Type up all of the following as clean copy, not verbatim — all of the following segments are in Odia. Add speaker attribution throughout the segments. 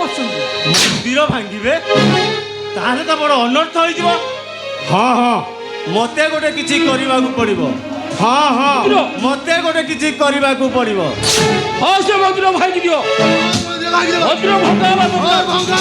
Speaker 1: କରୁଛନ୍ତି।
Speaker 2: ମନ୍ଦିର ଭାଙ୍ଗିବେ ତାହେଲେ ତ ବଡ଼ ଅନର୍ଥ ହେଇଯିବ। ହଁ ହଁ ମତେ ଗୋଟେ କିଛି କରିବାକୁ ପଡ଼ିବ। ହଁ ହଁ ମତେ ଗୋଟେ କିଛି କରିବାକୁ ପଡ଼ିବ।
Speaker 1: ହଁ ସେ ମନ୍ଦିର ଭାଙ୍ଗି ଦିଅ। ମନ୍ଦିର ଭଙ୍ଗା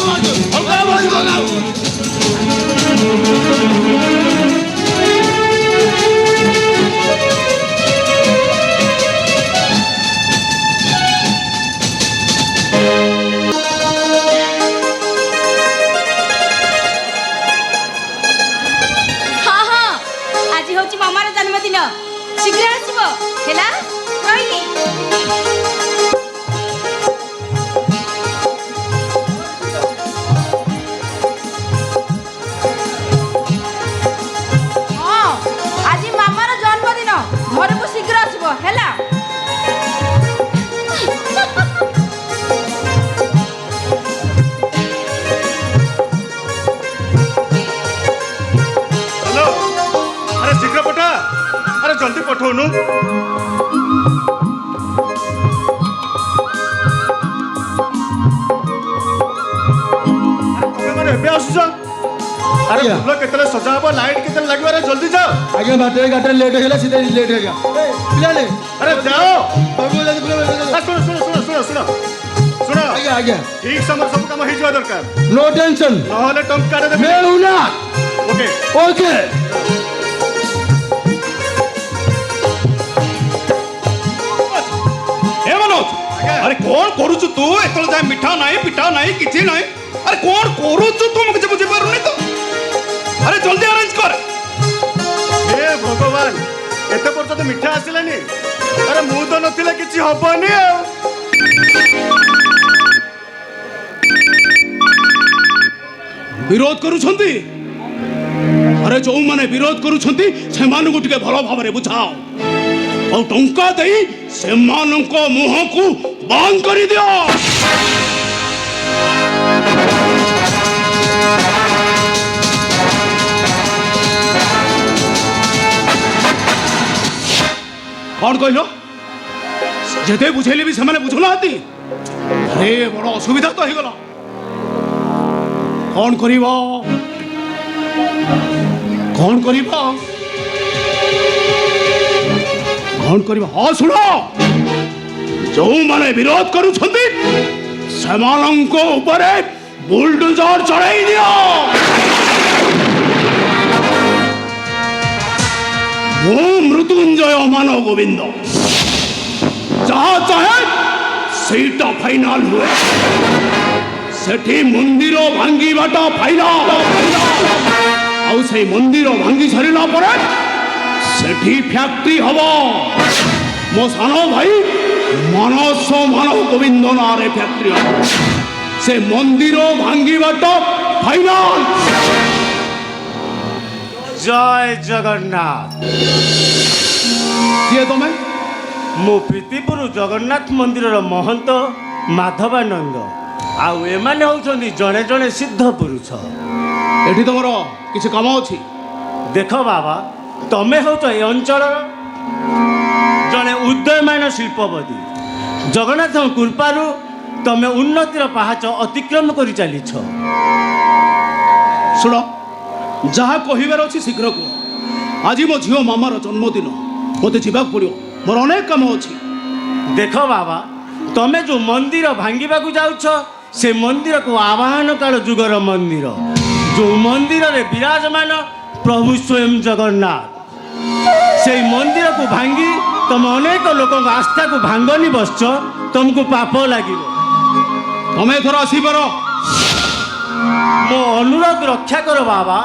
Speaker 3: ଆଜି ହଉଛି ମାମାର ଜନ୍ମଦିନ, ଶୀଘ୍ର ଆସିବ ହେଲା, ରହିଲି। ହଁ ଆଜି ମାମାର ଜନ୍ମଦିନ, ଘରକୁ ଶୀଘ୍ର ଆସିବ ହେଲା।
Speaker 2: हेलो अरे शीघ्र पठा, अरे जल्दी पठौनु। अरे फूल केतले सजा हबो, लाइट केतले लागबो, अरे जल्दी जाओ।
Speaker 4: आगे बाटे गाटे लेट होला, सीधे लेट हो गया। पिलाले
Speaker 2: अरे जाओ।
Speaker 4: बाबू जल्दी पिला।
Speaker 2: सुनो सुनो सुनो सुनो सुनो सुनो
Speaker 4: आगे
Speaker 2: ठीक समय सब काम हो जावा दरकार।
Speaker 4: नो टेंशन,
Speaker 2: नहले टंका दे
Speaker 4: मेलुना।
Speaker 2: ओके
Speaker 4: ओके
Speaker 1: हे मनोज, अरे कौन करूछु तू? एतल जाय मिठा नाही पिठा नाही किछि नाही। अरे कौन करूछु तू? मुझे बुझी पारुनी तो। अरे जल्दी अरेंज कर।
Speaker 2: हे भगवान एते पर्यंत तो मिठा आसिलानी। अरे मु तो नथिले किछि हबनी।
Speaker 1: विरोध करूछंती? अरे जो माने विरोध करूछंती से मानु टिके भलो भाबरे बुझाओ और टंका देई से मानको मुह को बंद करी दियो। कौन कहलो? जेते बुझेली भी से बुझुना। अरे बड़ असुविधा तो हो गला। कौन करिबा? कौन करिबा? कौन करिबा? हाँ सुनो, जो माने विरोध करूछंती सेमानंको ऊपरे बुलडोजर चढ़ाई दियो। वो मृत्युंजय मानव गोविंद जहाँ चाहे ସେଇଟା ଫାଇନାଲ ହୁଏ। ସେଠି ମନ୍ଦିର ଭାଙ୍ଗିବାଟା ଫାଇନାଲ। ଆଉ ସେଇ ମନ୍ଦିର ଭାଙ୍ଗି ସାରିଲା ପରେ ସେଠି ଫ୍ୟାକ୍ଟ୍ରି ହବ। ମୋ ସାନ ଭାଇ ମାନସ ମାନବ ଗୋବିନ୍ଦ ନାଁରେ ଫ୍ୟାକ୍ଟ୍ରି ହବ। ସେ ମନ୍ଦିର ଭାଙ୍ଗିବାଟା ଫାଇନାଲ।
Speaker 2: जय जगन्नाथ।
Speaker 1: କିଏ ତମେ?
Speaker 2: मु प्रीतिपुर जगन्नाथ मंदिर महंत माधवानंद। आउ एमाने होउछन्ती जणे जणे सिद्ध पुरुष।
Speaker 1: एठी तमर किछि काम अछि?
Speaker 2: देख बाबा तमे होउछ ए अंचल जणे उदयमान शिल्पपति। जगन्नाथ कृपारू तमे उन्नतिर पहाच अतिक्रम करि चलीछ।
Speaker 1: शुण जहाँ कहबार अच्छी शीघ्र कह। आज मो झील मामार जन्मदिन, मत जावाक पड़ो, मोर अनेक कम अच्छी।
Speaker 2: देख बाबा तमे जो मंदिर भांगा जाऊछ से मंदिर को आवाहन काल जुगर मंदिर, जो मंदिर रे विराजमान प्रभु स्वयं जगन्नाथ। से मंदिर को भांगी तुम अनेक लोक आस्था को भांगनी बसच, तुमको पाप लगे।
Speaker 1: तमें थोड़ा आसपार
Speaker 2: मो अनुरोध रक्षा कर बाबा,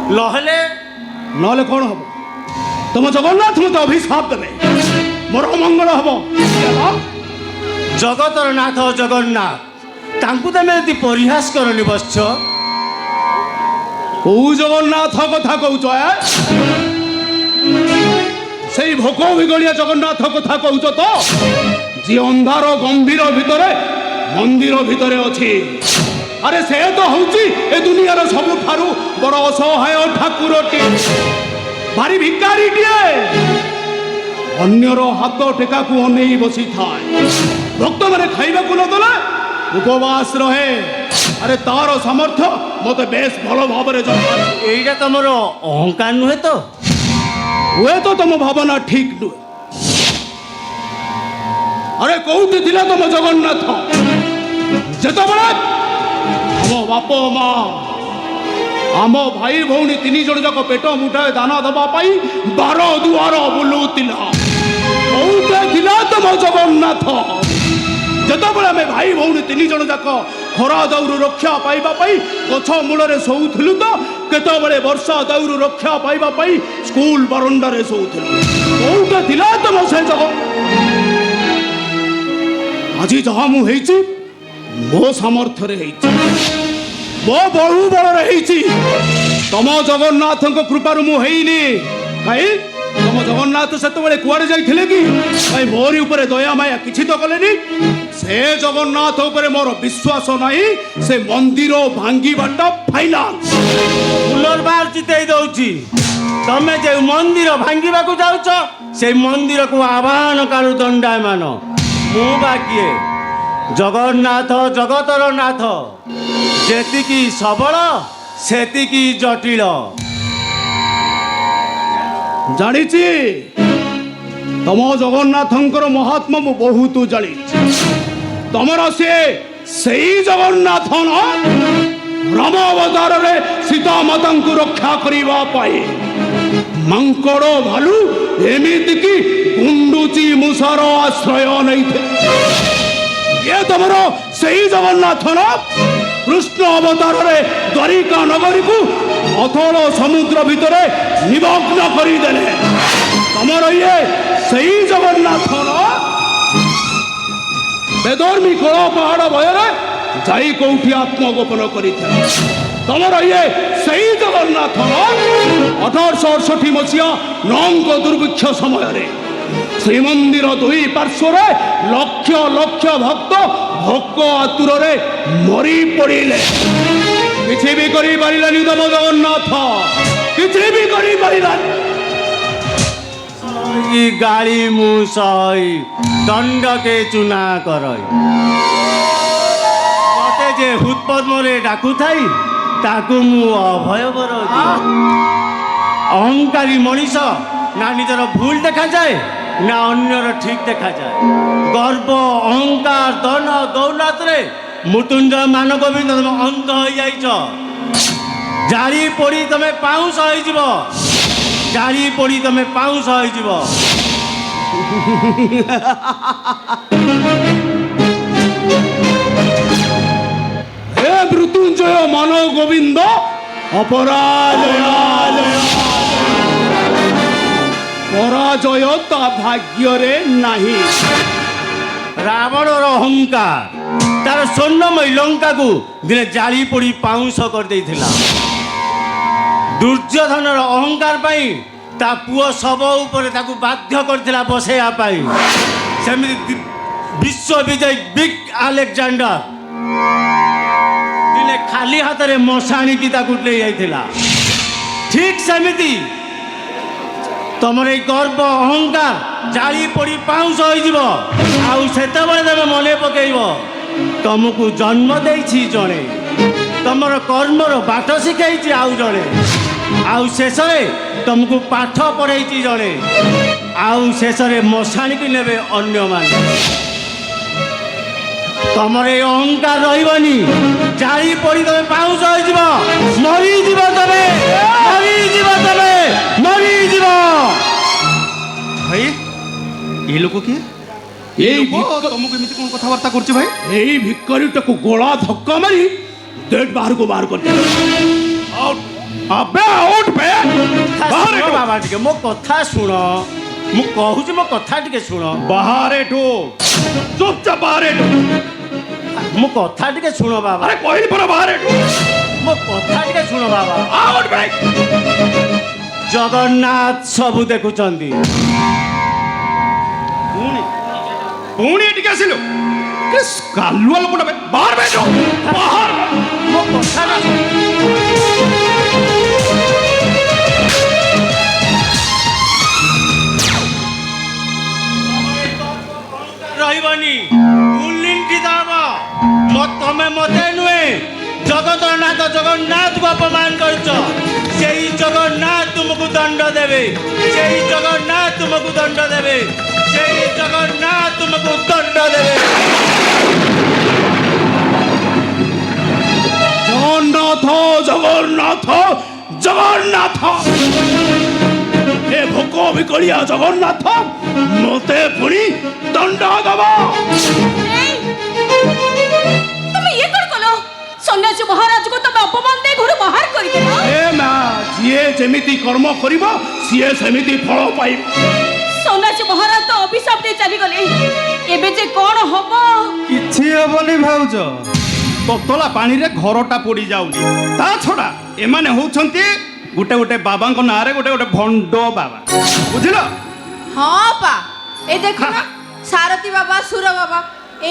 Speaker 2: लहले
Speaker 1: नहले कौन हम तुम जगन्नाथ मत अभिशाप देवे, मोर मंगल हम।
Speaker 2: जगतर नाथ जगन्नाथ तांकु तमे यदि परिहास करनी बसछ।
Speaker 1: ओ जगन्नाथ कथा कहूच? से भोक विगड़िया जगन्नाथ कथा कहूच तो? जी अंधार गंभीर भितरे मंदिर भितरे अच्छी। अरे से तो हूँ ए दुनियार सबुठारु बड़ असहाय ठाकुरटी, भारी भिकारीटिए। अन्यर हाथ टेका को अनेई बसी थाए। भक्त मैंने खाइबा को नदेले ଉପବାସ ରହେ। ଆରେ ତାର ସାମର୍ଥ୍ୟ ମୋତେ ବେଶ ଭଲ ଭାବରେ ଜଣା ଅଛି।
Speaker 2: এইটা তোমার অহংকার নুহে তো?
Speaker 1: ହୁଏତ ତମ ଭାବନା ଠିକ ନୁହେଁ। ଆରେ କୋଉଠି ଥିଲା ତମ ଜଗନ୍ନାଥ ଯେତେବେଳେ ଆମ ବାପ ମା ଆମ ଭାଇ ଭଉଣୀ ତିନି ଜଣ ଯାକ ପେଟ ମୁଠାଏ ଦାନ ଦେବା ପାଇଁ ବାର ଦୁଆର ବୁଲୁଥିଲା? କୋଉଠି ଥିଲା ତମ ଜଗନ୍ନାଥ ଯେତେବେଳେ ଆମେ ଭାଇ ଭଉଣୀ ତିନି ଜଣ ଯାକ ଖରା ଦାଉରୁ ରକ୍ଷା ପାଇବା ପାଇଁ ଗଛ ମୂଳରେ ଶୋଉଥିଲୁ ତ କେତେବେଳେ ବର୍ଷା ଦାଉରୁ ରକ୍ଷା ପାଇବା ପାଇଁ ସ୍କୁଲ ବାରଣ୍ଡାରେ ଶୋଉଥିଲୁ? କୋଉଠି ଥିଲା ତମ ସେ ଜଗ? ଆଜି ଯାହା ମୁଁ ହେଇଛି ମୋ ସାମର୍ଥ୍ୟରେ ହେଇଛି, ମୋ ବହୁ ବଳରେ ହେଇଛି। ତମ ଜଗନ୍ନାଥଙ୍କ କୃପାରୁ ମୁଁ ହେଇନି। କାହିଁ ତମ ଜଗନ୍ନାଥ ସେତେବେଳେ କୁଆଡ଼େ ଯାଇଥିଲେ କି? କାହିଁ ମୋରି ଉପରେ ଦୟା ମାୟା କିଛି ତ କଲେନି? ସେ ଜଗନ୍ନାଥ ଉପରେ ମୋର ବିଶ୍ୱାସ ନାହିଁ। ସେ ମନ୍ଦିର ଭାଙ୍ଗିବାଟା ଫାଇନାଲ।
Speaker 2: পুনর্বার জিতেই দৌছি। তুমি যে মন্দির ভাঙ্গিবাকু যাচ্ছ সেই মন্দিরকু আহ্বান কারু দণ্ডায়মান। মু বা কিয়ে? জগন্নাথ জগতর নাথ, যেতিকি সবল সেতিকি জটিল।
Speaker 1: ଜାଣିଛି ତମ ଜଗନ୍ନାଥଙ୍କର ମହାତ୍ମା ମୁଁ ବହୁତ ଜାଣିଛି। ତମର ସେଇ ଜଗନ୍ନାଥ ନା? ରାମ ଅବତାରରେ ସୀତା ମାତାଙ୍କୁ ରକ୍ଷା କରିବା ପାଇଁ ମାଙ୍କଡ଼ ଭାଲୁ ଏମିତିକି ଗୁଣ୍ଡୁଚି ମୂଷାର ଆଶ୍ରୟ ନେଇଥିଲେ। ଇଏ ତମର ସେଇ ଜଗନ୍ନାଥ ନା? କୃଷ୍ଣ ଅବତାରରେ ଦ୍ୱାରିକା ନଗରୀକୁ ଅଥଳ ସମୁଦ୍ର ଭିତରେ ନିମଗ୍ନ କରିଦେଲେ। ତମର ଇଏ ସେଇ ଜଗନ୍ନାଥ ନା? ବେଦର୍ମୀ କୋଳ ପାହାଡ଼ ଭୟରେ ଯାଇ କୋଉଠି ଆତ୍ମଗୋପନ କରିଥିଲେ। ତମର ଇଏ ସେଇ ଜଗନ୍ନାଥ ନା? 1868 ମସିହା ନଙ୍କ ଦୁର୍ଭିକ୍ଷ ସମୟରେ ଶ୍ରୀମନ୍ଦିର ଦୁଇ ପାର୍ଶ୍ୱରେ ଲକ୍ଷ ଲକ୍ଷ ଭକ୍ତ ଭୋକ ଆତୁରରେ ମରି ପଡ଼ିଲେ। କିଛି ବି କରିପାରିଲାନି ତମ ଜଗନ୍ନାଥ, କିଛି ବି କରିପାରିଲାନି।
Speaker 2: গাড়ি মুসই দণ্ডকে চুনা করই। মতে যে হুৎপদ্মরে ডাকুথাই তাকু মু অভয়বর দিও। অহংকারী মଣିষ না নিজের ভুল দেখা যায় না অন্যর ঠিক দেখা যায়। গর্ব অহংকার ধন দৌলতরে মৃত্যুঞ্জয় মানগোবিন্দ তুমি অন্ধ হয়ে যাইছ। জারি পড়ি তুমি পাউঁশ হয়ে যাব। জারি পড়ি তুমি পাউঁশ হয়ে যাব।
Speaker 1: হে মৃত্যুঞ্জয় মান গোবিন্দ অপরাজয়। পরাজয় তা ভাগ্যরে নাহি।
Speaker 2: রাবণর অহংকার তার স্বর্ণময়ী লঙ্কাকু দিনে জারি পড়ি পাউঁশ କରିଦେଇଥିଲା। ଦୁର୍ଯ୍ୟୋଧନର ଅହଙ୍କାର ପାଇଁ ତା ପୁଅ ଶବ ଉପରେ ତାକୁ ବାଧ୍ୟ କରିଥିଲା ବସେଇବା ପାଇଁ। ସେମିତି ବିଶ୍ୱ ବିଜୟୀ ବିଗ୍ ଆଲେକ୍ଜାଣ୍ଡର ଦିନେ ଖାଲି ହାତରେ ମଶାଣିକି ତାକୁ ନେଇ ଯାଇଥିଲା। ଠିକ୍ ସେମିତି ତମର ଏଇ ଗର୍ବ ଅହଙ୍କାର ଜାଳି ପଡ଼ି ପାଉଁଶ ହୋଇଯିବ। ଆଉ ସେତେବେଳେ ତମେ ମନେ ପକେଇବ ତମକୁ ଜନ୍ମ ଦେଇଛି ଜଣେ, ତମର କର୍ମର ବାଟ ଶିଖେଇଛି ଆଉ ଜଣେ, ଆଉ ଶେଷରେ ତମକୁ ପାଠ ପଢ଼େଇଛି ଜଣେ, ଆଉ ଶେଷରେ ମଶାଣିକି ନେବେ ଅନ୍ୟମାନେ। ତମର ଏଇ ଅହଙ୍କାର ରହିବନି। ଜାଳି ପଡ଼ି ତମେ ପାଉଁଶ ହୋଇଯିବ। ମରିଯିବ ତମେ, ମରିଯିବ ତମେ, ମରିଯିବ।
Speaker 4: ଭାଇ ଏ ଲୋକ କିଏ?
Speaker 1: এই
Speaker 4: ତମକୁ ଏମିତି କଣ କଥାବାର୍ତ୍ତା କରୁଛି ଭାଇ?
Speaker 1: এই ভিক্ষারিটাকে গোলা ধক্কা মারি দেট বাহারକୁ ବାହାର କରିଦେଲେ। ଆବେ ଆଉଟ୍ ବେ ବାହାର
Speaker 2: ଶୁଣ ବାବା ଟିକେ ମୋ କଥା ଶୁଣ। ମୁଁ କହୁଛି ମୋ କଥା ଟିକେ ଶୁଣ।
Speaker 1: ବାହାର ଏଠୁ ଚୁପଚାପ ବାହାର ଏଠୁ।
Speaker 2: ମୋ କଥା ଟିକେ ଶୁଣ ବାବା।
Speaker 1: ଆରେ କହିଲି ପରା ବାହାର ଏଠୁ।
Speaker 2: ମୋ କଥା ଟିକେ ଶୁଣ ବାବା।
Speaker 1: ଆଉଟ୍ ବେ।
Speaker 2: ଜଗନ୍ନାଥ ସବୁ ଦେଖୁଛନ୍ତି।
Speaker 1: ପୁଣି ଏଠିକି ଆସିଲୁ? କାଲୁଆ ଲୋକଟା ବେ ବାହାର ବେ ଏଠୁ। ବାହାର।
Speaker 2: ମୋ କଥା ରହିବନି। ଉଲ୍ଲିଙ୍ଘିତ ହବ। ତମେ ମତେ ନୁହେଁ ଜଗତରନାଥ ଜଗନ୍ନାଥକୁ ଅପମାନ କରିଛ। ସେଇ ଜଗନ୍ନାଥ ତୁମକୁ ଦଣ୍ଡ ଦେବେ, ସେଇ ଜଗନ୍ନାଥ ତୁମକୁ ଦଣ୍ଡ ଦେବେ, ସେଇ ଜଗନ୍ନାଥ ତୁମକୁ ଦଣ୍ଡ ଦେବେ।
Speaker 1: ଜଗନ୍ନାଥ ଜଗନ୍ନାଥ ଜଗନ୍ନାଥ, ଏ ଭୋକ ବିକଳିଆ ଜଗନ୍ନାଥ ମତେ ପୁଣି ଦଣ୍ଡ ଦବ।
Speaker 3: তুমি ইয়ে কোন কলো সন্ন্যাসী মহারাজকে তুমি অপমান দেই ঘরে বাহার করি দেব।
Speaker 1: ଏ ମା, ଯିଏ ଯେମିତି କର୍ମ କରିବ ସିଏ ସେମିତି ଫଳ ପାଇବ।
Speaker 3: সন্ন্যাসী মহারাজ তো অভিশাপ দিয়ে চালি গলে, এবে যে কোন হব?
Speaker 5: କିଛି ହବନି ଭାଉଜ।
Speaker 6: ତତଲା ପାଣିରେ ଘରଟା ପୋଡ଼ି ଯାଉନି। ତା ଛଡ଼ା ଏମାନେ ହଉଛନ୍ତି ଗୋଟେ ଗୋଟେ ବାବାଙ୍କ ନାଁରେ ଗୋଟେ ଗୋଟେ ଭଣ୍ଡ ବାବା, ବୁଝିଲ?
Speaker 3: হ্যাঁ পা এ দেখো না সারথী বাবা সুর বাবা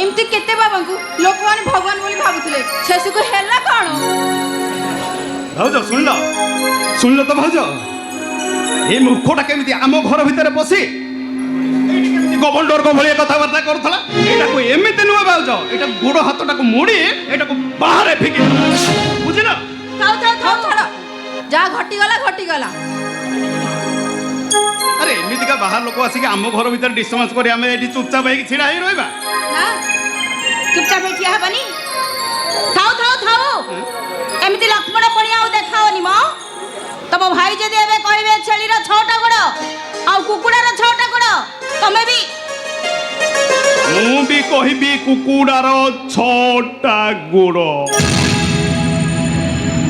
Speaker 3: এমতি কেতে বাবাଙ୍କୁ ଲୋକମାନେ ଭଗବାନ ବୋଲି ଭାବୁଥିଲେ, ଶେଷକୁ ହେଲା କଣ?
Speaker 6: ଭାଉଜ ଶୁଣିଲ ଶୁଣିଲ ତ ଭାଉଜ, ଏ ମୂର୍ଖଟା କେମିତି ଆମ ଘର ଭିତରେ ପଶି ଗଭର୍ଣ୍ଣରଙ୍କ ଭଳିଆ କଥାବାର୍ତ୍ତା କରୁଥିଲା। ଏଇଟାକୁ ଏମିତି ନୁହେଁ ଭାଉଜ, ଏଇଟା ଗୋଡ଼ ହାତଟାକୁ ମୋଡ଼ି ଏଇଟାକୁ ବାହାରେ ଫିକି ବୁଝିଲ?
Speaker 3: ଥାଉ ଥାଉ ଥାଉ ଛାଡ଼, ଯାହା ଘଟିଗଲା ଘଟିଗଲା।
Speaker 6: ଆରେ ଏମିତିକା ବାହାର ଲୋକ ଆସିକି ଆମ ଘର ଭିତରେ ଡିଷ୍ଟର୍ବାନ୍ସ କରି ଆମେ ଏଠି ଚୁପଚାପ ହେଇକି ଛିଡ଼ା ହେଇ ରହିବା?
Speaker 3: ନା ଚୁପଚାପ ହେଇ ଠିଆ ହେବାନି। ଥାଉ ଥାଉ ଥାଉ, ଏମିତି ଲକ୍ଷ୍ମଣ ପଣିଆ ଆଉ ଦେଖାଅନି ମ। ତମ ଭାଇ ଯଦି ଏବେ କହିବେ ଛେଳିର 6ଟା ଗୋଡ଼ ଆଉ କୁକୁଡ଼ାର 6ଟା ଗୋଡ଼, ତମେ ବି
Speaker 6: ମୁଁ ବି କହିବି କୁକୁଡ଼ାର 6ଟା ଗୋଡ଼।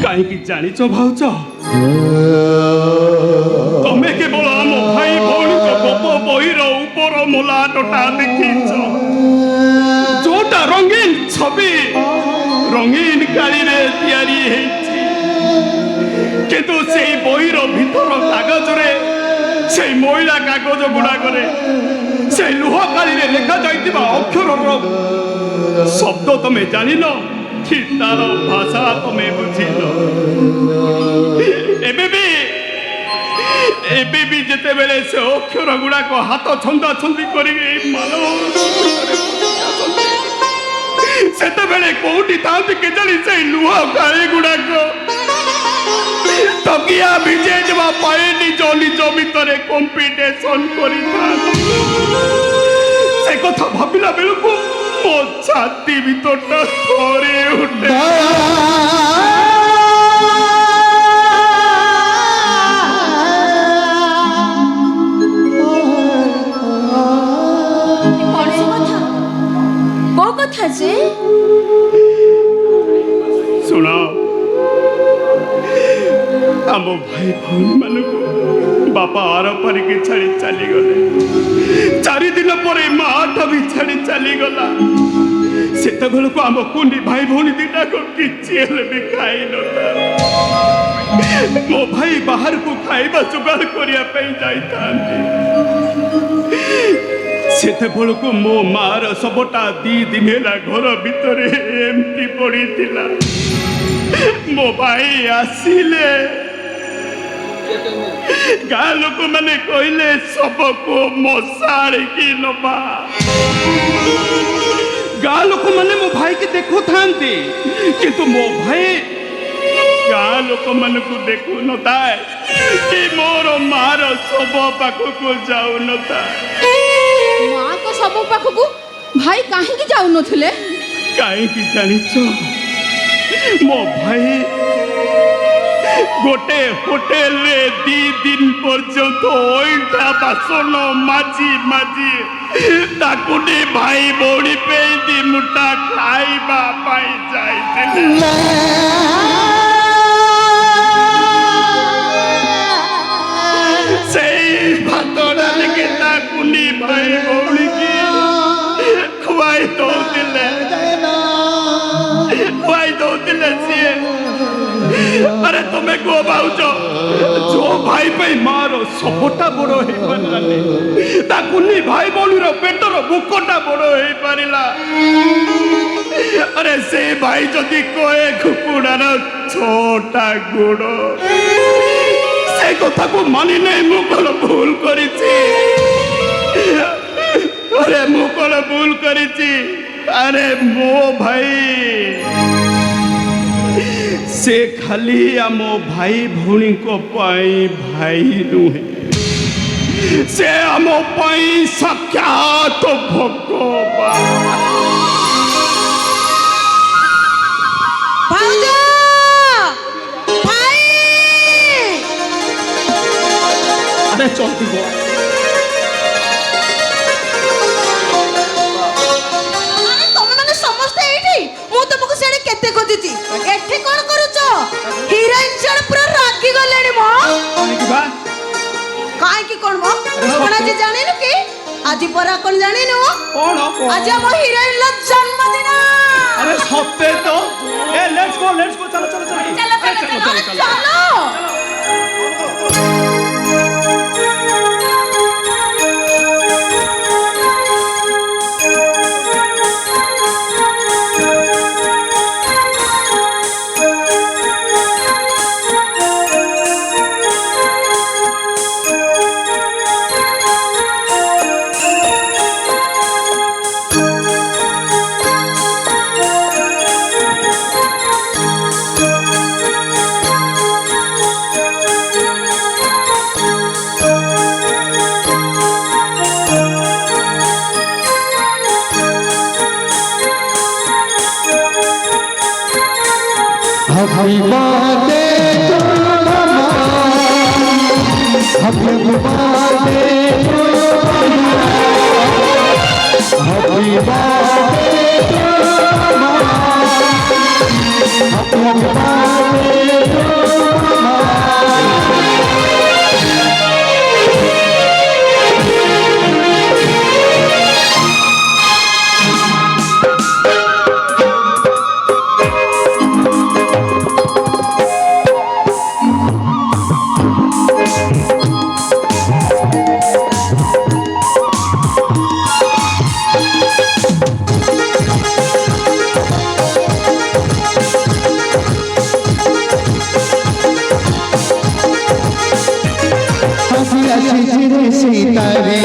Speaker 6: କାହିଁକି ଜାଣିଛ ଭାଉଜ, ତମେ କେବଳ ଆମ ଭାଇ ଭଉଣୀଙ୍କ ଗପ ବହିର ଉପର ମୋଲାଟଟା ଦେଖିଛ, ଯୋଉଟା ରଙ୍ଗୀନ ଛବି ରଙ୍ଗୀନ କାଳିରେ ତିଆରି ହେଇଛି, କିନ୍ତୁ ସେଇ ବହିର ଭିତର କାଗଜରେ, ସେଇ ମଇଳା କାଗଜ ଗୁଡ଼ାକରେ, ସେଇ ଲୁହ କାଳିରେ ଲେଖାଯାଇଥିବା ଅକ୍ଷରର ଶବ୍ଦ ତମେ ଜାଣିନ କି ତାର ଭାଷା ତମେ ବୁଝିଲ? ଏବେ ବି ଯେତେବେଳେ ସେ ଅକ୍ଷର ଗୁଡ଼ାକ ହାତ ଛନ୍ଦା ଛନ୍ଦି କରିକି ମାନବ ସେତେବେଳେ କୋଉଠି ଥାନ୍ତି କେଜାଣି ସେଇ ଲୁହ କାଳି ଗୁଡ଼ାକ ତକିଆ ଭିଜେଇ ଦେବା ପାଇଁ ନିଜ ନିଜ ଭିତରେ କମ୍ପିଟିସନ କରିଥାନ୍ତି। ସେ କଥା ଭାବିଲା ବେଳକୁ ମୋ ଛାତି ଭିତରଟା ଥରି ଉଠେ।
Speaker 3: যে
Speaker 6: ଶୁଣ, ଆମ ଭାଇ ଭଉଣୀ ମାନଙ୍କୁ ବାପା ଆର ପାରିକି ଛାଡ଼ି ଚାଲିଗଲେ। 4 ଦିନ ପରେ ମାଆଟା ବି ଛାଡ଼ି ଚାଲିଗଲା। ସେତେବେଳକୁ ଆମ କୁନି ଭାଇ ଭଉଣୀ ଦିଟାକ କିଛି ହେଲେ ବି ଖାଇ ନଥିଲା। ମୋ ଭାଇ ବାହାରକୁ ଖାଇବା ଯୋଗାଡ଼ କରିବା ପାଇଁ ଯାଇଥାନ୍ତି। ସେତେବେଳକୁ ମୋ ମାଆର ଶବଟା 2 ଦିନ ହେଲା ଘର ଭିତରେ ଏମିତି ପଡ଼ିଥିଲା। ମୋ ଭାଇ ଆସିଲେ, ଗାଁ ଲୋକମାନେ କହିଲେ ଶବକୁ ମଶାଳିକି ନବା। ଗାଁ ଲୋକମାନେ ମୋ ଭାଇକି ଦେଖୁଥାନ୍ତି, କିନ୍ତୁ ମୋ ଭାଇ ଗାଁ ଲୋକମାନଙ୍କୁ ଦେଖୁନଥାଏ କି ମୋର ମାଆର ଶବ ପାଖକୁ ଯାଉନଥାଏ।
Speaker 3: ମାଙ୍କ ଶବ ପାଖକୁ ଭାଇ କାହିଁକି ଯାଉନଥିଲେ?
Speaker 6: କାହିଁକି ଜାଣିଛ? ମୋ ଭାଇ ଗୋଟେ ହୋଟେଲରେ 2 ଦିନ ପର୍ଯ୍ୟନ୍ତ ଅଇଁଠା ବାସନ ମାଜି ମାଜି ତାକୁ ଭାଇ ଭଉଣୀ ପାଇଁ 2 ମୁଠା ଖାଇବା ପାଇଁ ଯାଇଥିଲେ। ସେଇ ଭାତ ଡାଲିକି ତାକୁ ଭାଇ ଭଉଣୀକି ଖୁଆଇ ଦଉଥିଲେ ସିଏ। ଆରେ ତମେ କୁହ ଭାଉଜ, ଯୋଉ ଭାଇ ପାଇଁ ମାଆର ଶବଟା ବଡ ହେଇପାରିଲାନି, ତାକୁ ଭାଇ ଭଉଣୀର ପେଟର ଭୋକଟା ବଡ ହେଇପାରିଲା। ଆରେ ସେ ଭାଇ ଯଦି କହେ କୁକୁଡ଼ାର 6ଟା ଗୋଡ଼, ସେ କଥାକୁ ମାନି ନେଇ ମୁଁ କଣ ଭୁଲ କରିଛି? ଆରେ ମୁଁ କଣ ଭୁଲ କରିଛି? अरे मो भाई से खाली आम भाई भौणी को पाई भाई नुहे से आम पाई साक्षात भगवान।
Speaker 3: भाउज भाई
Speaker 1: अरे चलती गो
Speaker 3: अरे तमे माने समस्त एठी मु तुमको सेडे केते खोजिची एठी कोन करूछ हिरोइन सेड पूरा रागी गलेनी मो काहे की कोन मो कोन आज जानिनु की आज परा कोन जानिनु
Speaker 1: कौन
Speaker 3: आज हम हिरोइन लो जन्मदिन
Speaker 1: अरे सत्य तो ए लेट्स गो चलो चलो चलो
Speaker 3: चलो चलो चलो
Speaker 4: Happy birthday to Mama. Happy birthday to Mama. Happy birthday to Mama. Happy birthday to Mama. सीतारे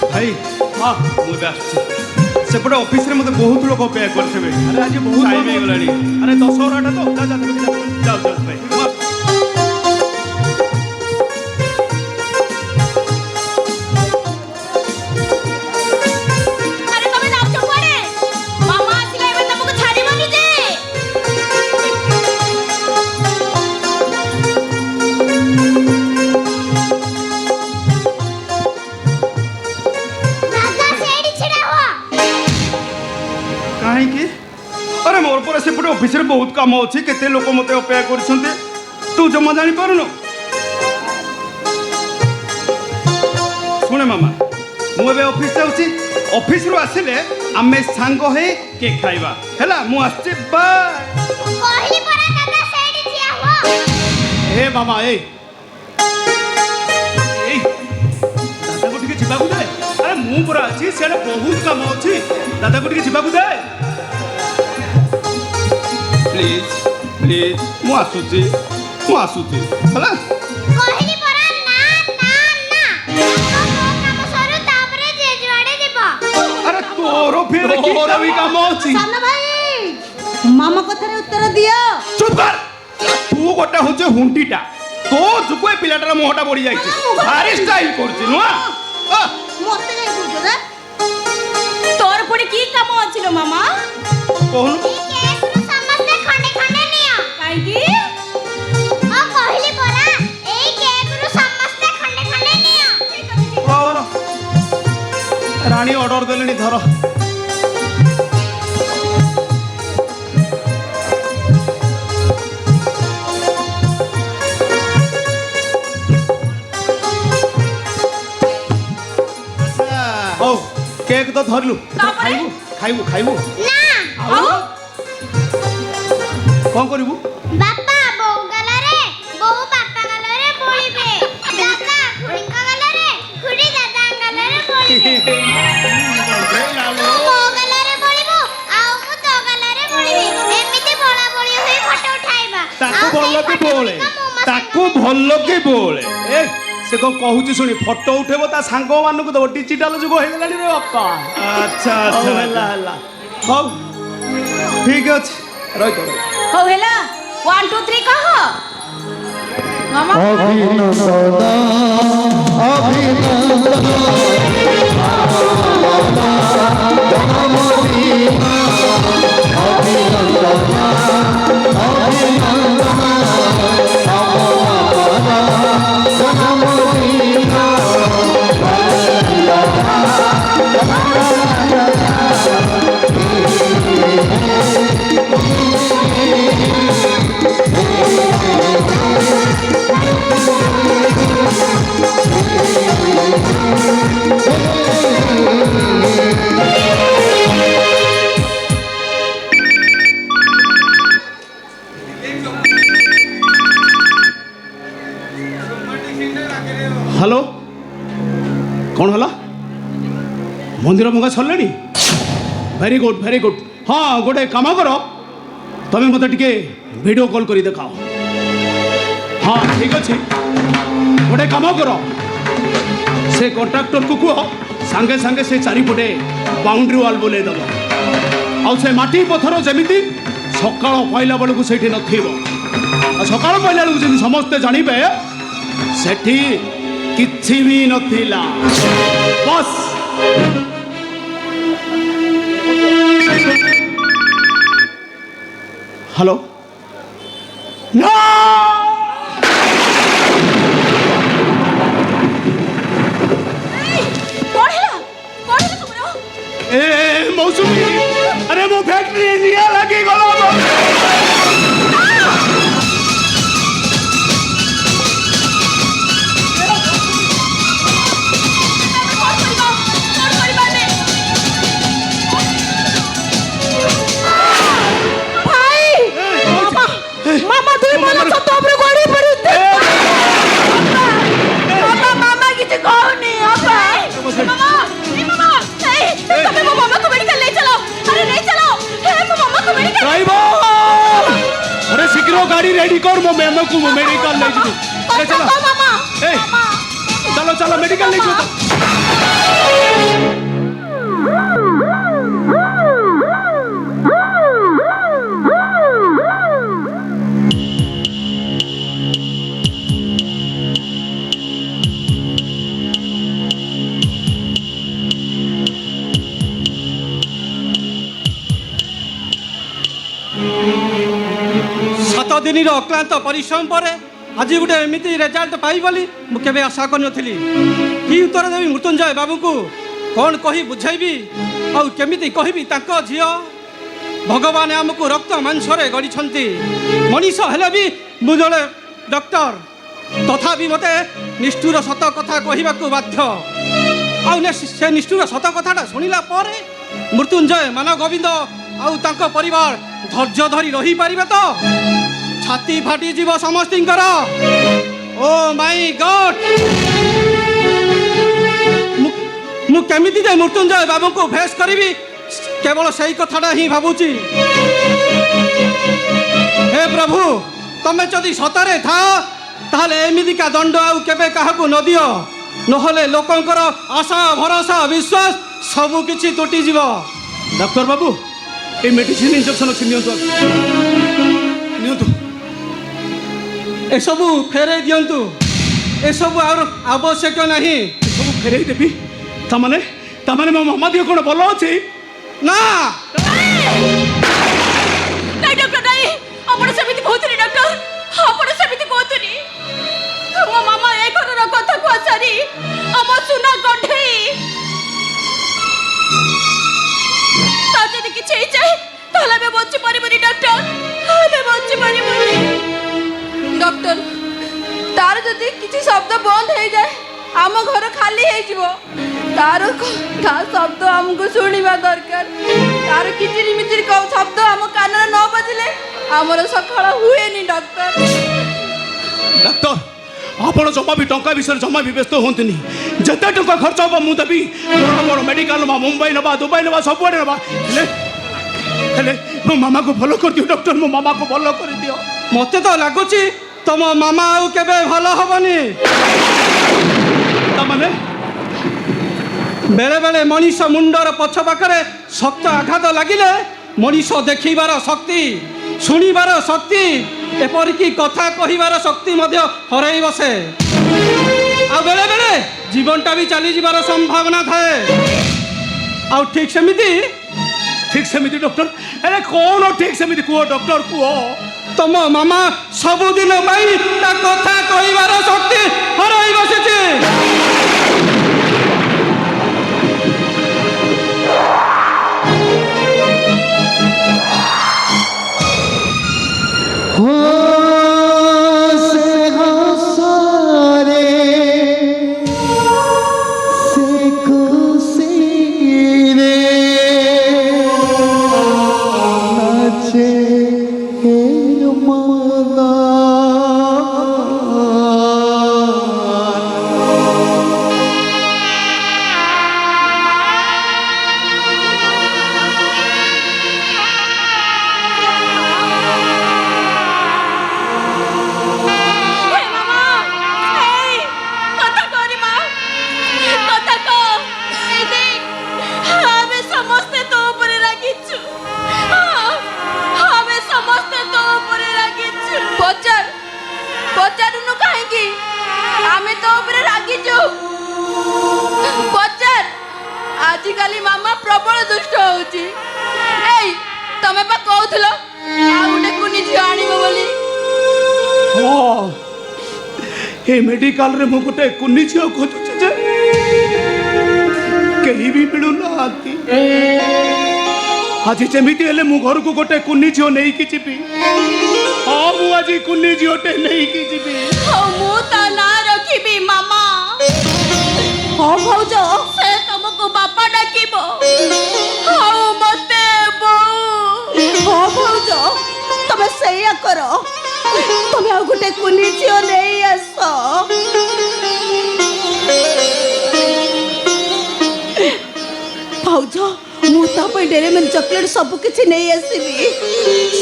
Speaker 6: ভাই হ্যাঁ ମୁଁ ଏବେ ଆସୁଛି ସେପଟେ ଅଫିସରେ ମୋତେ ବହୁତ ଲୋକ ଅପେକ୍ଷା କରିଥିବେ ଆରେ ଆଜି ବହୁତ ଟାଇମ୍ ହେଇଗଲାଣି ଆରେ ଦଶହରାଟା ତ ଯାଉ ଭାଇ
Speaker 3: আরে তুমি যাচ্ছ কোড়ে মামা আসলে এবে তোমাকে ছাড়িবনি যে দাদা সেইটি ছিড়া হওয়া
Speaker 6: କାହିଁକି ଆରେ ମୋର ପରେ ସେପଟେ ଅଫିସରେ ବହୁତ କାମ ଅଛି କେତେ ଲୋକ ମୋତେ ଅପେକ୍ଷା କରିଛନ୍ତି ତୁ ଜମା ଜାଣିପାରୁନୁ ଶୁଣେ ମାମା ମୁଁ ଏବେ ଅଫିସ ଯାଉଛି ଅଫିସରୁ ଆସିଲେ ଆମେ ସାଙ୍ଗ ହେଇ କେକ୍ ଖାଇବା ହେଲା ମୁଁ ଆସିଛି ବାଏ
Speaker 3: কহিলি পরা দাদা সেইটি ঠিয়া হওয়া
Speaker 6: ଏ ମାମା ଏଇ ଦାଦାକୁ ଟିକେ ଯିବାକୁ ଦେ ଆରେ ମୁଁ ପୁରା ଅଛି ସିଆଡ଼େ ବହୁତ କାମ ଅଛି ଦାଦାକୁ ଟିକେ ଯିବାକୁ ଦେ ପ୍ଲିଜ୍ ପ୍ଲିଜ୍ ମୁଁ ଆସୁଛି ହେଲା
Speaker 3: কহিলি পরা না না না তো কাম সরু তারপরে যে জুয়াড়ে দিব
Speaker 6: ଆରେ ତୋର ଫେରେ କି
Speaker 1: ମୋର ବି କାମ ଅଛି
Speaker 3: সামনা ভাই মামা কথারে উত্তর দিও
Speaker 6: ଚୁପ୍ କର ତୁ ଗୋଟେ ହଉଛି ହୁଣ୍ଟିଟା ତୋ ଯୋଗୁଁ ଏ ପିଲାଟାର ମୁହଁଟା ବଢି ଯାଇଛି ଭାରି ଷ୍ଟାଇଲ କରୁଛି ନୁହଁ
Speaker 3: মতে যাই বুঝো রে তোর পরে কি কাম আছিল মামা
Speaker 6: କହୁନু
Speaker 3: এই কেকরু সমস্তে খন্ডে খন্ডে নিও কাইকি ও কহিলি পরা এই কেকরু সমস্তে খন্ডে খন্ডে নিও ঠিক আছে ঠিক
Speaker 6: କହୁନ ରାଣୀ ଅର୍ଡର ଦେଲେଣି ଧର ହଉ କେକ୍ ତ ଧରିଲୁ
Speaker 3: ତାପରେ?
Speaker 6: ଖାଇବୁ
Speaker 3: না আও
Speaker 6: କ'ଣ କରିବୁ
Speaker 3: বাপা বউ গালারে বউ বাপা গালারে বলিবে দাদা খুড়িঙ্কা গালারে খুড়ি দাদা গালারে বলিবে মো গালারে বলিব আও মু তো গালারে বলিবি এমিতি বলা বলি হই ফটো উঠাইবা
Speaker 6: ତାକୁ ଭଲ କି ବୋଳେ ତାକୁ ଭଲ କି ବୋଳେ ଏ ସେ କ'ଣ କହୁଛି ଶୁଣି ଫଟୋ ଉଠେଇବ ତା ସାଙ୍ଗମାନଙ୍କୁ ଦେବ ଡିଜିଟାଲ ଯୁଗ ହେଇଗଲାଣି ରେ ବାପା ଆଚ୍ଛା
Speaker 2: ହଉ, ହେଲା ହେଲା
Speaker 6: ହଉ ଠିକ ଅଛି ରହିଥ
Speaker 3: হো হেলা 1 2 3 কহ মামা
Speaker 7: অভিনন্দন
Speaker 1: হ্যালো কোণ হল মন্দির ভঙ্গা সরলে ভেরি গুড হ্যাঁ গোটে কাম কর তুমি মতো টিকে ভিডিও কল করে দেখাও হ্যাঁ ঠিক আছে গোটে কাম কর সে কন্ট্রাক্টর কু কুহ সাঙ্গে সাঙ্গে সে চারিপটে বাউন্ডারি ওয়াল বুলাই দেব ଆଉ ସେ ମାଟି ପଥର ଯେମିତି ସକାଳ ପାଇଲା ବେଳକୁ ସେଇଠି ନଥିବ ଆଉ ସକାଳ ପାଇଲା ବେଳକୁ ଯେମିତି ସମସ୍ତେ ଜାଣିବେ ସେଠି କିଛି ବି ନଥିଲା ବସ୍ ହ୍ୟାଲୋ ନା ए मौसमी अरे वो फैक्ट्री निया लगी गलो
Speaker 3: मामा तुम मला सतोबरे गोडी पडते मामा किती कोणी मामा मामा तुम्ही वो मामा को मेडिकल ले चलो अरे नहीं चलो वो मामा को मेडिकल
Speaker 1: ड्राइवर अरे शीघ्र गाड़ी रेडी कर मो मेमो को मेडिकल ले जू अरे चलो
Speaker 3: मामा
Speaker 1: ए चलो चलो मेडिकल ले जू
Speaker 5: दिन अक्लांत परिश्रम पर आज गोटे एमती रेजल्ट पाई बोली मुझे आशा कर कि उत्तर देवी मृत्युंजय बाबू को कौन कही बुझेबी और केमी कहबी झी भगवान आमको रक्त मांसरे गढ़ी मनीष हेले भी मु जड़े डॉक्टर तथापि मते निष्ठुर सत कथा कहवाक बाध्य से निष्ठुर सत कथाटा शुणिला मृत्युंजय मान गोविंद आउ तांको परिवार धैर्य धरी रही पारिबे तो छाती फाटी जीव समस्तिंकर ओ माय गॉड मु केमिति जे मृत्युंजय बाबू को फेस करिवि केवल सही कथाटा ही भाबुची हे प्रभु तमे जदि सतरे था ताहले एमिति का दंड आउ केबे काहाकू न दियो नहले लोकंकर आशा भरोसा विश्वास सब किछि टूटी जीव
Speaker 1: doctor Babu a medicine injection अछि नियंतु नियंतु
Speaker 5: ए सबू फेरे दियंतु ए सबू और आवश्यक नहीं
Speaker 1: सब फेरे देबी तमाने मो मामा दियो कोन बोलो अछि
Speaker 5: ना
Speaker 3: नहीं डॉक्टर नहीं आपण समिति कहतनी डॉक्टर आपण समिति कहतनी मो मामा ए घर रो कथा को सारी हम सुना गढई ता जदि किछि हे जाय ताला बे बच्ची परिबनी डॉक्टर हमें बच्ची परिबनी डॉक्टर तार जदि किछि शब्द बंद हे जाय आम घर खाली हे जीवो तार ता शब्द हमको सुनिबा दरकार तार किचिरी मिचिरी को शब्द हम कान न बजले हमर सखळ हुएनी डॉक्टर
Speaker 1: डॉक्टर आपण जमा भी टंका विषय जमा भी व्यस्त होंतनी जते टंका खर्च हो मु देबी बड़ बड़ मेडिकल मा मुंबई नबा दुबई नबा सब बड़े नबा हेले मो मामा को भलो कर दियो डॉक्टर मो मामा को भलो कर दियो
Speaker 5: मते तो लागुची तुम मामा आउ केबे भलो हबनी
Speaker 1: तमाने
Speaker 5: बेले बेले मनीष मुंडर पछ पाखरे शक्त आघात लागिले मनीष देखिबार शक्ति शुणिबार शक्ति एपरिकी कथा कहिबार शक्ति मध्य हरई बसे आ बेले बेले जीवनटा भी चली जीवार संभावना थाए आ ठीक सेमिति
Speaker 1: डॉक्टर अरे कौन ठीक सेमिति कुओ डॉक्टर कुओ
Speaker 5: तुम मामा सबुदिन ता कथा कहिबार शक्ति हरई बसे
Speaker 3: ଆଜିକାଲି ମାମା ପ୍ରବଳ ଦୁଷ୍ଟ ହଉଛି। ଏଇ ତମେ ପା କହୁଥିଲ ଆଉ ଗୋଟେ କୁନି ଝିଅ ଆଣିବ ବୋଲି।
Speaker 1: ହଁ ଏ ମେଡିକାଲରେ ମୁଁ ଗୋଟେ କୁନି ଝିଅ ଖୋଜୁଛି ଯେ କେହି ବି ମିଳୁନାହାନ୍ତି। ଆଜି ଯେମିତି ହେଲେ ମୁଁ ଘରକୁ ଗୋଟେ କୁନି ଝିଅ ନେଇକି ଯିବି। ହଁ ମୁଁ ଆଜି କୁନି ଝିଅଟେ ନେଇକି ଯିବି।
Speaker 3: ହଉ ମୁଁ ତା ନାଁ ରଖିବି ମାମା। ହଁ ଭାଉଜ ସେ ତମକୁ ବାପା ଡାକିବ ଆଉ ମତେ ବୋଉ। ହଁ ଭାଉଜ ତମେ ସେଇଆ କର। ତମେ ଆଉ ଗୋଟେ କୁନି ଝିଅ ନେଇ ଆସ। ଭାଉଜ ମୁଁ ତା ପାଇଁ ଡେରି ମିଲ୍କ ଚକୋଲେଟ୍ ସବୁ କିଛି ନେଇ ଆସିବି।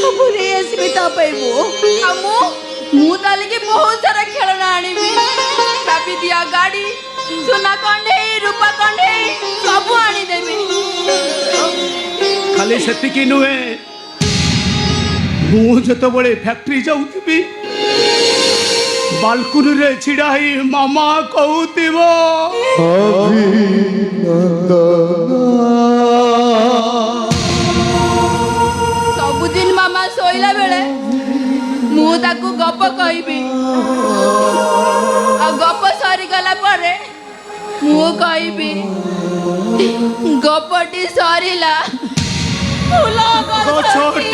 Speaker 3: ସବୁ ନେଇ ଆସିବି ତା ପାଇଁ ମୁଁ। ଆଉ ମୁଁ ତା ଲାଗି ବହୁତ ସାରା ଖେଳଣା ଆଣିବି। ଚାବି ଦିଆ ଗାଡ଼ି, ସୁନା କଣ୍ଢେଇ, ରୂପା କଣ୍ଢେଇ ସବୁ ଆଣିଦେବି।
Speaker 1: ଖାଲି ସେତିକି ନୁହେଁ, ମୁଁ ଯେତେବେଳେ ଫ୍ୟାକ୍ଟ୍ରି ଯାଉଥିବି ବାଲକୁନିରେ ଛିଡ଼ା ହେଇ ମାମା କହୁଥିବ
Speaker 3: ସବୁଦିନ ମାମା ଶୋଇଲା ବେଳେ ମୁଁ ତାକୁ ଗପ କହିବି। ଆଉ ଗପ ସରିଗଲା ପରେ ମୁଁ କହିବି ଗପଟି ସରିଲା ଫୁଲ
Speaker 1: ଗଛଟି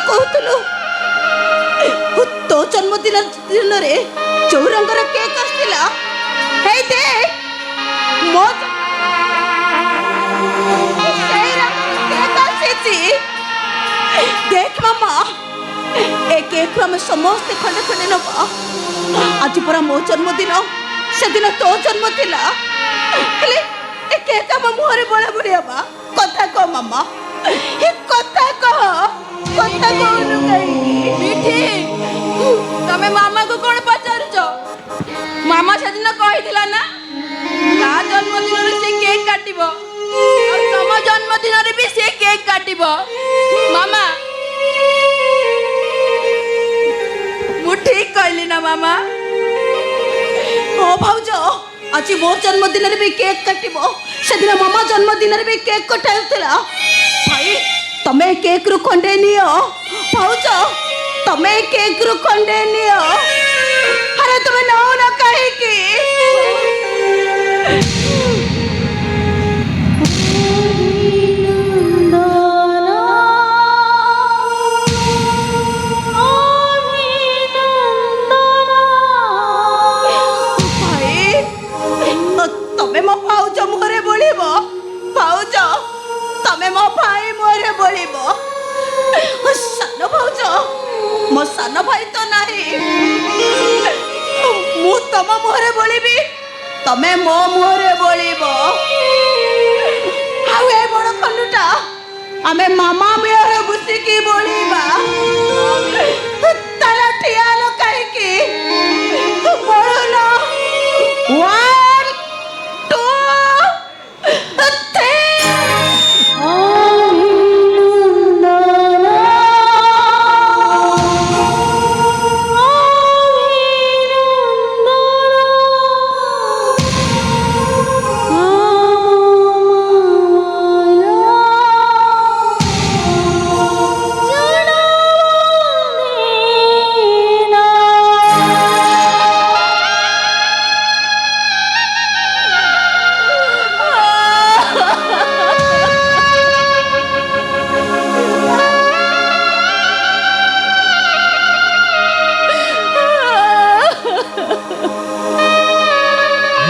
Speaker 3: କହୁଥିଲୁ ତୋ ଜନ୍ମଦିନରେ ଯୋଉ ରଙ୍ଗର କେକ୍ ଆସିଥିଲା ହେଇ ଦେ ମୋ ସେଇ ରଙ୍ଗର କେକ୍ ଆସିଛି। ଦେଖ ମାମା ଏ କେକ୍ ଆମେ ସମସ୍ତେ ଖଣ୍ଡେ ଖଣ୍ଡେ ନବା। ଆଜି ପରା ମୋ ଜନ୍ମଦିନ, ସେଦିନ ତୋ ଜନ୍ମ ଥିଲା। ହେଲେ ଏ କେକ୍ ଆମ ମୁହଁରେ ବୋଳା ବୋଳି ହବା। କଥା କହ ମାମା, ଏ କଥା କହ। କଥା କହୁନୁ କାହିଁକି? ମିଠି ତମେ ମାମାକୁ କଣ ପଚାରୁଛ? ମାମା ସେଦିନ କହିଥିଲା ନା ତା ଜନ୍ମଦିନରେ ସେ କେକ୍ କାଟିବ ଆଉ ତମ ଜନ୍ମଦିନରେ ବି ସେ କେକ୍ କାଟିବ। ମାମା ମୁଁ ଠିକ କହିଲି ନା ମାମା? ହଁ ଭାଉଜ ଆଜି ମୋ ଜନ୍ମଦିନରେ ବି କେକ୍ କାଟିବ। ସେଦିନ ମାମା ଜନ୍ମଦିନରେ ବି କେକ୍ କଟାଉଥିଲା। ଭାଇ ତମେ କେକ୍ ରୁ ଖଣ୍ଡେ ନିଅ। ଭାଉଜ ତମେ କେକ୍ ରୁ ଖଣ୍ଡେ ନିଅ। ଆରେ ତମେ ନଉନ କାହିଁକି? ତମେ ମୋ ଭାଉଜ ମୁହଁରେ ବୋଳିବ। ଭାଉଜ ତମେ ମୋ ଭାଇ ମୁହଁରେ ବୋଳିବ। ସାନ ଭାଉଜ ମୋ ସାନ ଭାଇ ତ ନାହିଁ। ମୁଁ ତମ ମୁହଁରେ ବୋଳିବି, ତମେ ମୋ ମୁହଁରେ ବୋଳିବ। ଆଉ ଏ ବଡ଼ ଖଣ୍ଡୁଟା ଆମେ ମାମା ମୁହଁରେ ବୁସିକି ବୋଳିବା। ତାହେଲେ ଠିଆ ହେଲ କାହିଁକି? ବୋଳୁନ। 1 2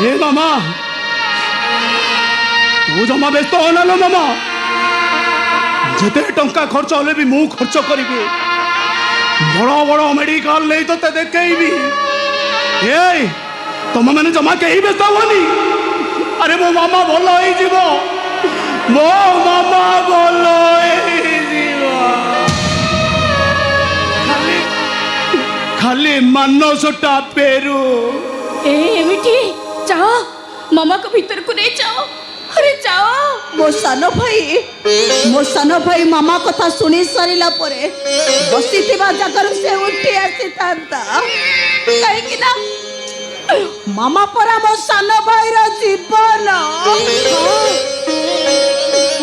Speaker 3: 3
Speaker 1: ମାମା ତୁ ଜମା ବ୍ୟସ୍ତ ହନା ଲୋ ମାମା। ଯେତେ ଟଙ୍କା ଖର୍ଚ୍ଚ ହେଲେ ବି ମୁଁ ଖର୍ଚ୍ଚ କରିବି। ବଡ଼ ବଡ଼ ମେଡିକାଲ ନେଇ ତତେ ଦେଖେଇବି। ଏଇ ତମ ମାନେ ଜମା କେହି ବ୍ୟସ୍ତ ହୁଅନି। ଆରେ ମୋ ମାମା ଭଲ ହେଇଯିବ। ମୋ ମାମା ଭଲ ହେଇଯିବ। ଖାଲି ମାନସଟା ପେରୁ।
Speaker 3: ଏମିତି ଯାଅ ମାମା को भीतर को नहीं जाओ। अरे जाओ। ମୋ ସାନ ଭାଇ ମାମା କଥା ଶୁଣି ସାରିଲା ପରେ ବସିଥିବା ଜାଗାରୁ ସେ ଉଠି ଆସିଥାନ୍ତା, କାହିଁକି ନା ମାମା ପରା ମୋ ସାନ ଭାଇର ଜୀବନ।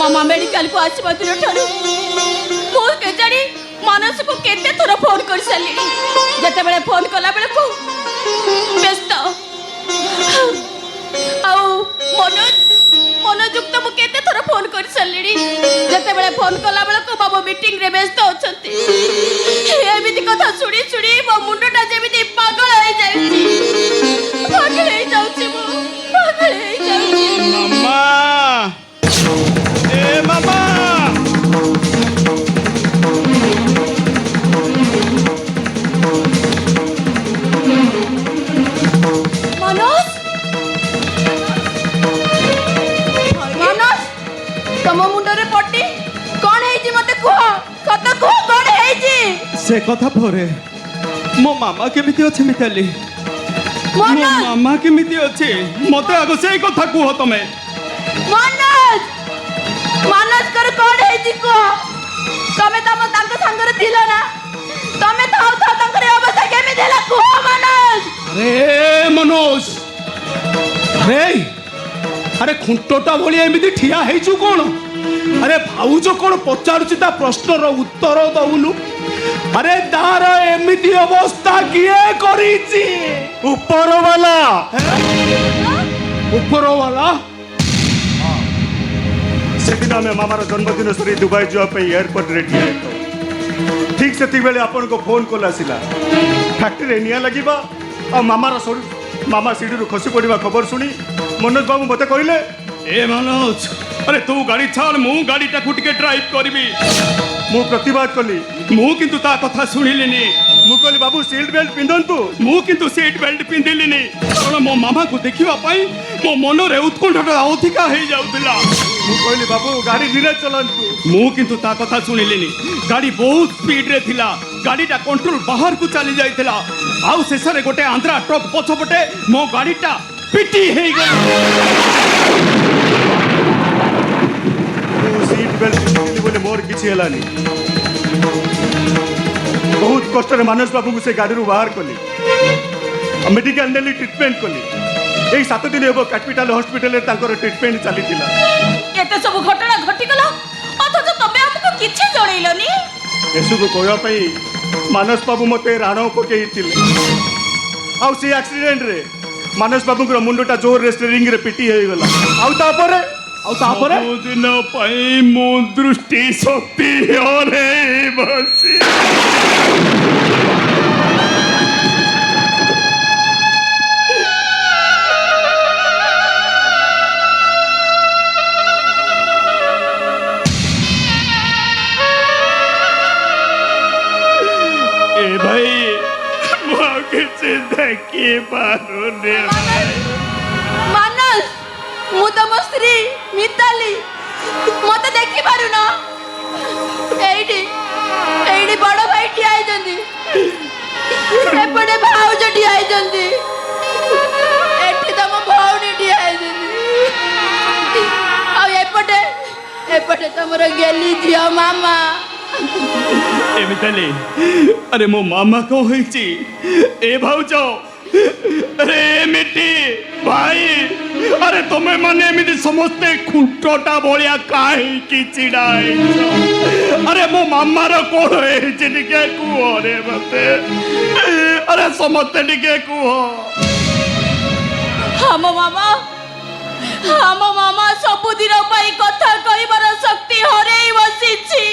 Speaker 3: ମାମା ମେଡିକାଲକୁ ଆସିବା ଦିନଠାରୁ ମୁଁ କେଜାଣି ମାନସକୁ କେତେ ଥର ଫୋନ କରି ସାରିଲିଣି। ଯେତେବେଳେ ଫୋନ କଲା ବେଳକୁ ବ୍ୟସ୍ତ, ଆଉ ମନୋଯୁକ୍ତ ମୁଁ କେତେ ଥର ଫୋନ କରି ସାରିଲିଣି। ଯେତେବେଳେ ଫୋନ କଲା ବେଳକୁ ବାବୁ ମିଟିଂରେ ବ୍ୟସ୍ତ ଅଛନ୍ତି। ଏମିତି କଥା ଶୁଣି ଶୁଣି ମୋ ମୁଣ୍ଡଟା ଯେମିତି ପାଗଳ ହେଇଯାଉଛି, ପାଗଳ ହେଇଯାଉଛି, ମୁଁ ପାଗଳ ହେଇଯାଉଛି।
Speaker 6: ମାମା, ଏ ମାମା,
Speaker 3: ତମ ମୁଣ୍ଡରେ ପଟି କଣ ହେଇଛି? ମତେ କୁହ, ସତ କୁହ, କଣ ହେଇଛି?
Speaker 6: ସେ କଥା ପରେ ମୋ ମାମା କେମିତି ଅଛି ମିତାଲି? ମୋ
Speaker 3: ମନୋଜ,
Speaker 6: ମାମା କେମିତି ଅଛି ମତେ ଆଗ ସେଇ କଥା କୁହ ତମେ।
Speaker 3: ମାନସଙ୍କର କଣ ହେଇଛି କୁହ? ତମେ ତାଙ୍କ ସାଙ୍ଗରେ ଥିଲ ନା? ତମେ ଥାଉ ତାଙ୍କର ଏ ଅବସ୍ଥା କେମିତି ହେଲା କୁହ ମନୋଜ।
Speaker 1: ମନୋଜ, ଆରେ ଖୁଣ୍ଟଟା ଭଳିଆ ଏମିତି ଠିଆ ହେଇଛୁ କଣ? ଆରେ ଭାଉଜ କଣ ପଚାରୁଛି ତା ପ୍ରଶ୍ନର ଉତ୍ତର ଦଉନୁ? ଆରେ ତାର ଏମିତି ଅବସ୍ଥା କିଏ କରିଛି?
Speaker 6: ଉପରବାଲା।
Speaker 1: ଉପରବାଲା?
Speaker 7: ସେଦିନ ଆମେ ମାମାର ଜନ୍ମଦିନ ସରି ଦୁବାଇ ଯିବା ପାଇଁ ଏୟାରପୋର୍ଟରେ ଠିଆ ହେଇଥାଉ। ଠିକ୍ ସେତିକିବେଳେ ଆପଣଙ୍କ ଫୋନ୍ କଲ୍ ଆସିଲା। ଫ୍ୟାକ୍ଟ୍ରିରେ ନିଆଁ ଲାଗିବା ଆଉ ମାମା ସିଡ଼ିରୁ ଖସି ପଡ଼ିବା ଖବର ଶୁଣି ମନୋଜ ବାବୁ ମୋତେ କହିଲେ,
Speaker 6: ଏ ମନୋଜ, ଆରେ ତୁ ଗାଡ଼ି ଛାଡ଼, ମୁଁ ଗାଡ଼ିଟାକୁ ଟିକେ ଡ୍ରାଇଭ୍ କରିବି।
Speaker 7: ମୁଁ ପ୍ରତିବାଦ କଲି।
Speaker 6: ମୁଁ କିନ୍ତୁ ତା କଥା ଶୁଣିଲିନି।
Speaker 7: ମୁଁ କହିଲି ବାବୁ ସିଟ୍ ବେଲ୍ଟ ପିନ୍ଧନ୍ତୁ।
Speaker 6: ମୁଁ କିନ୍ତୁ ସିଟ୍ ବେଲ୍ଟ ପିନ୍ଧିଲିନି, କାରଣ ମୋ ମାମାକୁ ଦେଖିବା ପାଇଁ ମୋ ମନରେ ଉତ୍କଣ୍ଠାଟା ଅଧିକା ହେଇଯାଉଥିଲା।
Speaker 7: ମୁଁ କହିଲି ବାବୁ ଗାଡ଼ି ଧୀରେ ଚଲାନ୍ତୁ।
Speaker 6: ମୁଁ କିନ୍ତୁ ତା କଥା ଶୁଣିଲିନି। ଗାଡ଼ି ବହୁତ ସ୍ପିଡରେ ଥିଲା, ଗାଡ଼ିଟା କଣ୍ଟ୍ରୋଲ ବାହାରକୁ ଚାଲି ଯାଇଥିଲା, ଆଉ ଶେଷରେ ଗୋଟେ ଆନ୍ଧ୍ରା ଟ୍ରକ୍ ପଛପଟେ ମୋ ଗାଡ଼ିଟା ପିଟି ହେଇଗଲା।
Speaker 7: ମୁଁ ସିଟ୍ ବେଲ୍ଟ ପିନ୍ଧିଲି ବୋଲି ମୋର କିଛି ହେଲାନି। ବହୁତ କଷ୍ଟରେ ମାନସ ବାବୁଙ୍କୁ ସେ ଗାଡ଼ିରୁ ବାହାର କଲି, ମେଡିକାଲ ନେଲି, ଟ୍ରିଟମେଣ୍ଟ କଲି। ଏଇ 7 ଦିନ ହେବ କ୍ୟାପିଟାଲ ହସ୍ପିଟାଲରେ ତାଙ୍କର ଟ୍ରିଟମେଣ୍ଟ ଚାଲିଥିଲା।
Speaker 3: ଏତେ ସବୁ ଘଟଣା ଘଟିଗଲା, ଅଥଚ ତମେ ଆମକୁ କିଛି ଜଣେଇଲନି।
Speaker 7: ଏସବୁ କହିବା ପାଇଁ ମାନସ ବାବୁ ମୋତେ ରାଣ ପକେଇଥିଲେ। ଆଉ ସେ ଆକ୍ସିଡେଣ୍ଟରେ ମାନସ ବାବୁଙ୍କର ମୁଣ୍ଡଟା ଜୋରରେ ଷ୍ଟେରିଂରେ ପିଟି ହେଇଗଲା। ଆଉ ତାପରେ
Speaker 6: ସବୁଦିନ ପାଇଁ ମୋ ଦୃଷ୍ଟି ଶକ୍ତି ହରେଇ ବସି ଭାଇ, ମୁଁ ଆଉ କିଛି ଦେଖିପାରୁନି।
Speaker 3: ମାନସ, ମୁଁ ତମ ସ୍ତ୍ରୀ ମିତାଲି, ମତେ ଦେଖି ପାରୁନ? ଏଇଠି ବଡ ଭାଇ ଠିଆ ହେଇଛନ୍ତି, ଏପଟେ ଭାଉଜ ଠିଆ ହେଇଛନ୍ତି, ଏଠି ତମ ଭଉଣୀ ଠିଆ ହେଇଛନ୍ତି, ଆଉ ଏପଟେ ତମର ଗେଲି ଝିଅ ମାମା।
Speaker 6: ମିତାଲି, ଆରେ ମୋ ମାମା କଣ ହେଇଛି? ଏ ଭାଉଜ, ଆରେ ଏମିତି ଭାଇ, ଆରେ ତମେ ମାନେ ଏମିତି ସମସ୍ତେ ଖୁଣ୍ଟଟା ଭଳିଆ କାହିଁକି ଛିଡା ହେଇଛ? ଆରେ ମୋ ମାମାର କଣ ହେଇଛି ଟିକେ କୁହ ରେ ମତେ। ଆରେ ସମସ୍ତେ ଟିକେ କୁହ।
Speaker 3: ଆମ ମାମା ସବୁଦିନ ପାଇଁ କଥା କହିବାର ଶକ୍ତି ହରେଇ ବସିଛି।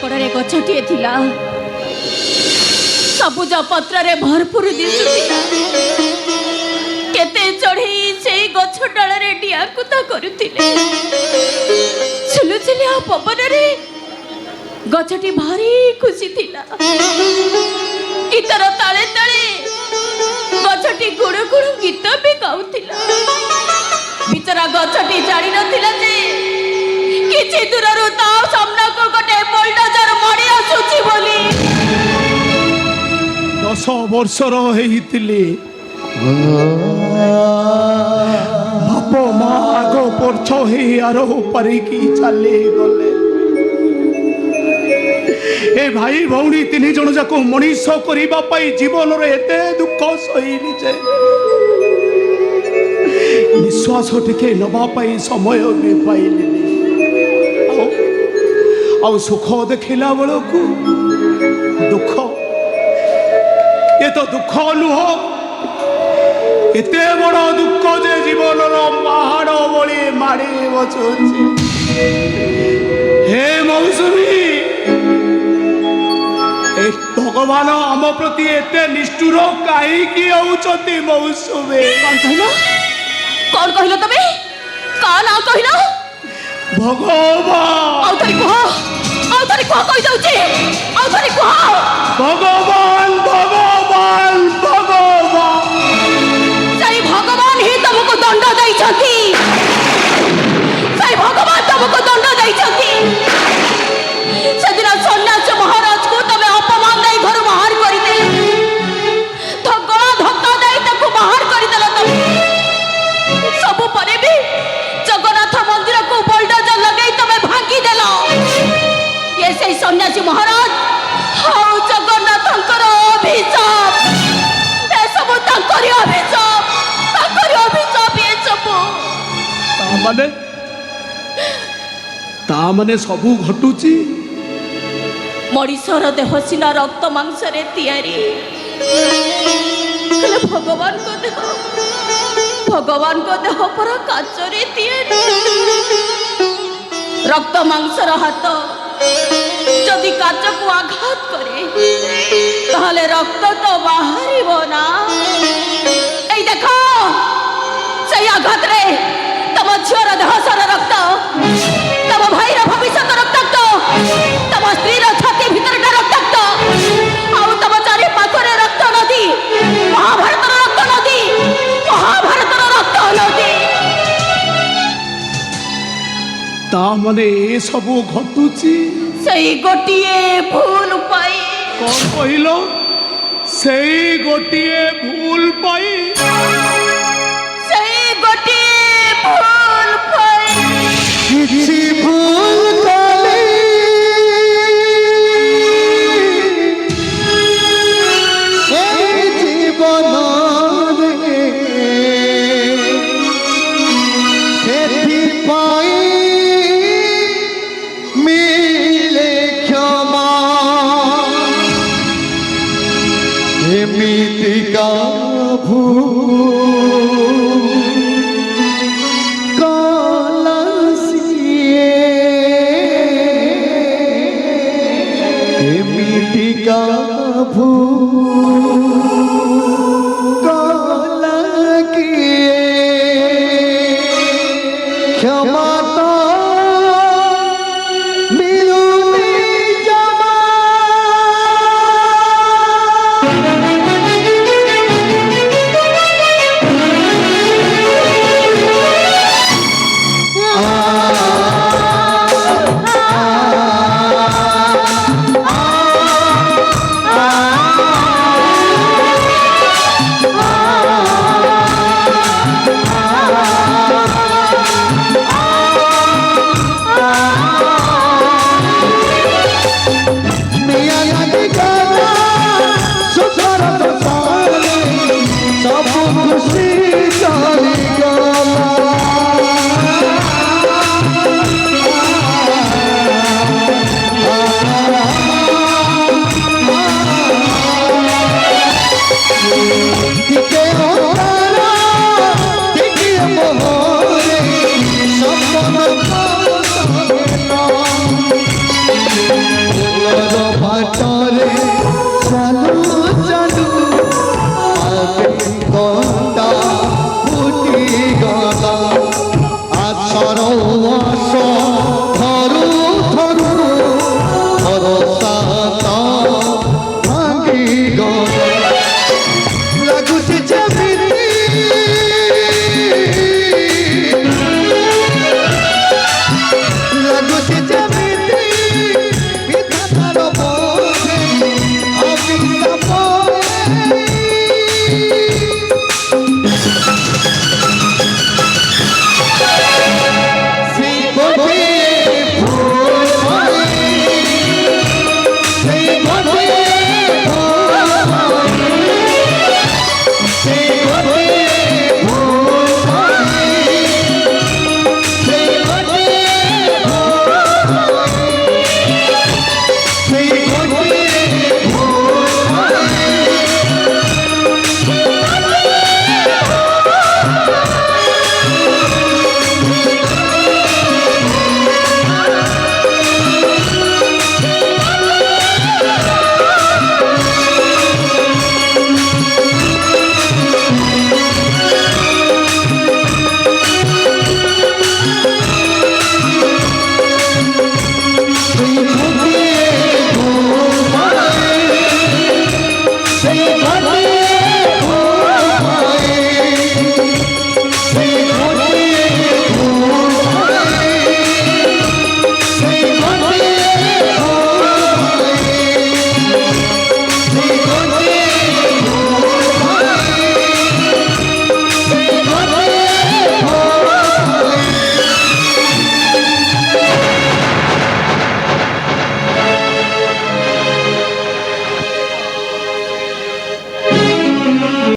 Speaker 3: କଡ଼ରେ ଗଛଟିଏ ଥିଲା ସବୁଜ ପତ୍ରରେ ଭରପୁର ଦିଶୁଥିଲା କେତେ ଚଢ଼େଇ ସେଇ ଗଛ ଡାଳରେ ଡିଆକୁଦା କରୁଥିଲେ ଝୁଲୁଝୁଲିଆ ପବନରେ ଗଛଟି ଭାରି ଖୁସି ଥିଲା ଗୀତର ତାଳେ ତାଳେ ଗଛଟି ଗୁଣୁ ଗୁଣୁ ଗୀତ ବି ଗାଉଥିଲା ବିଚରା ଗଛଟି ଜାଣିନଥିଲା ଯେ କିଛି ଦୂରରୁ ତା ସାମ୍ନାକୁ ଗୋଟେ ବୁଲଡୋଜର ମାଡ଼ି ଆସୁଛି ବୋଲି
Speaker 1: 10 ବର୍ଷର ହେଇଥିଲି ବାପ ମା ଆଗ ପଛ ହେଇ ଆର ପାରିକି ଚାଲିଗଲେ ଏ ଭାଇ ଭଉଣୀ 3 ଜଣ ଯାକ ମଣିଷ କରିବା ପାଇଁ ଜୀବନରେ ଏତେ ଦୁଃଖ ସହିଲି ଯେ ନିଶ୍ୱାସ ଟିକେ ନେବା ପାଇଁ ସମୟ ବି ପାଇଲିନି ଆଉ ସୁଖ ଦେଖିଲା ବେଳକୁ ଦୁଃଖ ଏ ତ ଦୁଃଖ ନୁହଁ ଏତେ ବଡ଼ ଦୁଃଖ ଯେ ଜୀବନର ପାହାଡ଼ ଭଳି ମାଡ଼ି ବସୁଛି ହେ ମୌସୁମୀ ଭଗବାନ ଆମ ପ୍ରତି ଏତେ ନିଷ୍ଠୁର କାହିଁକି ହେଉଛନ୍ତି ମୌସୁମୀ
Speaker 3: କଣ କହିଲ ତମେ କାହା ନାଁ କହିଲ
Speaker 1: ଭଗବାନ
Speaker 3: ଆଉ ଥରେ କୁହ କହିଦଉଛି ଆଉ ଥରେ କୁହ
Speaker 1: ଭଗବାନ ଭଗବାନ ଭଗବାନ
Speaker 3: ସେଇ ଭଗବାନ ହିଁ ତମକୁ ଦଣ୍ଡ ଦେଇଛନ୍ତି ସେଇ ଭଗବାନ ତମକୁ ଦଣ୍ଡ ଦେଇଛନ୍ତି ସେଦିନ ସନ୍ନ୍ୟାସ ମହାରାଜକୁ ତମେ ଅପମାନ ଦେଇ ଘରୁ ବାହାର କରିଦେଲେ ଗଳା ଧକ୍କା ଦେଇ ତାକୁ ବାହାର କରିଦେଲ ତମେ ସବୁ ପରେ ବି ଜଗନ୍ନାଥ ମନ୍ଦିରକୁ ବୁଲଡୋଜର ଲଗେଇ ତମେ ଭାଙ୍ଗିଦେଲ ଏ ସେଇ ସନ୍ନ୍ୟାସୀ ମହାରାଜ ଆଉ ଜଗନ୍ନାଥଙ୍କର ଅଭିଶାପ ଏସବୁ ତାଙ୍କରି ଅଭିଶାପ ଏସବୁ
Speaker 1: ତାମାନେ ସବୁ ଘଟୁଛି
Speaker 3: ମଣିଷର ଦେହ ସିନା ରକ୍ତ ମାଂସରେ ତିଆରି ହେଲେ ଭଗବାନଙ୍କ ଦେହ ପରା କାଚରେ ତିଆରି ରକ୍ତ ମାଂସର ହାତ ଯଦି କାଚକୁ ଆଘାତ କରେ ତାହେଲେ ରକ୍ତ ତ ବାହାରିବ ନା ଏଇ ଦେଖ ସେଇ ଆଘାତରେ ତମ ଝିଅର ଦେହ ସାରା ରକ୍ତ ତମ ଭାଇର ଭବିଷ୍ୟତ ରକ୍ତାକ୍ତ ତମ ସ୍ତ୍ରୀର ଛାତି ଭିତରଟା ରକ୍ତାକ୍ତ ଆଉ ତମ ଚାରି ପାଖରେ ରକ୍ତ ନଦୀ ମହାଭାରତର ରକ୍ତ ନଦୀ
Speaker 1: ତାମାନେ ଏ ସବୁ ଘଟୁଛି
Speaker 3: ସେଇ ଗୋଟିଏ ଭୁଲ ପାଇଁ
Speaker 1: କଣ କହିଲ ସେଇ ଗୋଟିଏ ଭୁଲ ପାଇଁ
Speaker 3: ସେଇ ଗୋଟିଏ ଭୁଲ ପାଇଁ
Speaker 4: କିଛି ଭୁଲ କଲେ এই জীবନରେ ସେଥିପାଇଁ ମିଳେ କ୍ଷମା ଏମିତିକା ক্ষমা তো মিলুনি জমা ସବୁ ଖୁସି